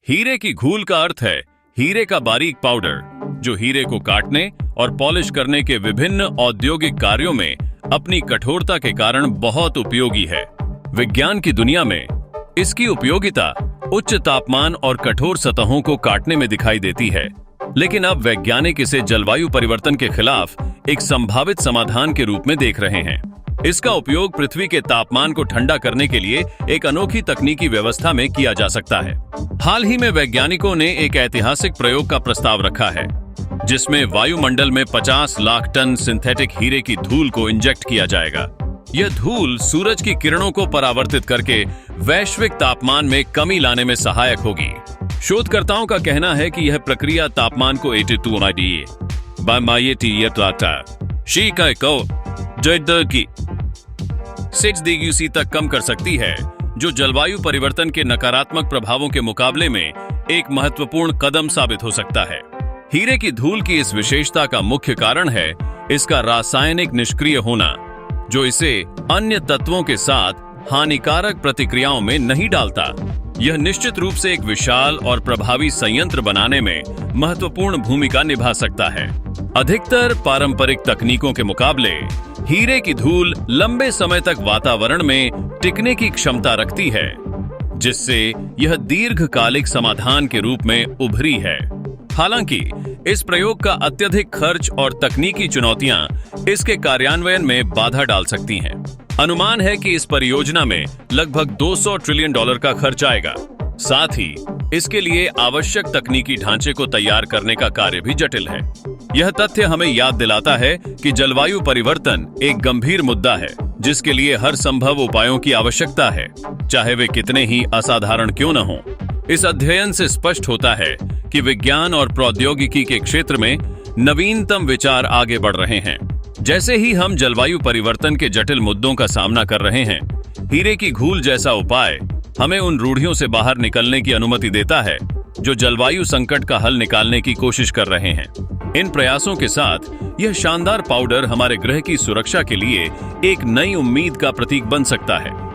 हीरे की घूल का अर्थ है हीरे का बारीक पाउडर, जो हीरे को काटने और पॉलिश करने के विभिन्न औद्योगिक कार्यों में अपनी कठोरता के कारण बहुत उपयोगी है। विज्ञान की दुनिया में इसकी उपयोगिता उच्च तापमान और कठोर सतहों को काटने में दिखाई देती है, लेकिन अब वैज्ञानिक इसे जलवायु परिवर्तन के खिलाफ एक संभावित समाधान के रूप में देख रहे हैं। इसका उपयोग पृथ्वी के तापमान को ठंडा करने के लिए एक अनोखी तकनीकी व्यवस्था में किया जा सकता है। हाल ही में वैज्ञानिकों ने एक ऐतिहासिक प्रयोग का प्रस्ताव रखा है, जिसमें वायुमंडल में 50 लाख टन सिंथेटिक हीरे की धूल को इंजेक्ट किया जाएगा। यह धूल सूरज की किरणों को परावर्तित करके वैश्विक तापमान में कमी लाने में सहायक होगी। शोधकर्ताओं का कहना है कि यह प्रक्रिया तापमान को 6 डिग्री तक कम कर सकती है, जो जलवायु परिवर्तन के नकारात्मक प्रभावों के मुकाबले में एक महत्वपूर्ण कदम साबित हो सकता है। हीरे की धूल की इस विशेषता का मुख्य कारण है इसका रासायनिक निष्क्रिय होना, जो इसे अन्य तत्वों के साथ हानिकारक प्रतिक्रियाओं में नहीं डालता। यह निश्चित रूप से एक विशाल और प्रभावी संयंत्र बनाने में महत्वपूर्ण भूमिका निभा सकता है। अधिकतर पारंपरिक तकनीकों के मुकाबले हीरे की धूल लंबे समय तक वातावरण में टिकने की क्षमता रखती है, जिससे यह दीर्घकालिक समाधान के रूप में उभरी है। हालांकि इस प्रयोग का अत्यधिक खर्च और तकनीकी चुनौतियां इसके कार्यान्वयन में बाधा डाल सकती हैं। अनुमान है कि इस परियोजना में लगभग $200 ट्रिलियन का खर्च आएगा। साथ ही इसके लिए आवश्यक तकनीकी ढांचे को तैयार करने का कार्य भी जटिल है। यह तथ्य हमें याद दिलाता है कि जलवायु परिवर्तन एक गंभीर मुद्दा है, जिसके लिए हर संभव उपायों की आवश्यकता है, चाहे वे कितने ही असाधारण क्यों न हों। इस अध्ययन से स्पष्ट होता है कि विज्ञान और प्रौद्योगिकी के क्षेत्र में नवीनतम विचार आगे बढ़ रहे हैं। जैसे ही हम जलवायु परिवर्तन के जटिल मुद्दों का सामना कर रहे हैं, हीरे की घूल जैसा उपाय हमें उन रूढ़ियों से बाहर निकलने की अनुमति देता है जो जलवायु संकट का हल निकालने की कोशिश कर रहे हैं। इन प्रयासों के साथ यह शानदार पाउडर हमारे ग्रह की सुरक्षा के लिए एक नई उम्मीद का प्रतीक बन सकता है।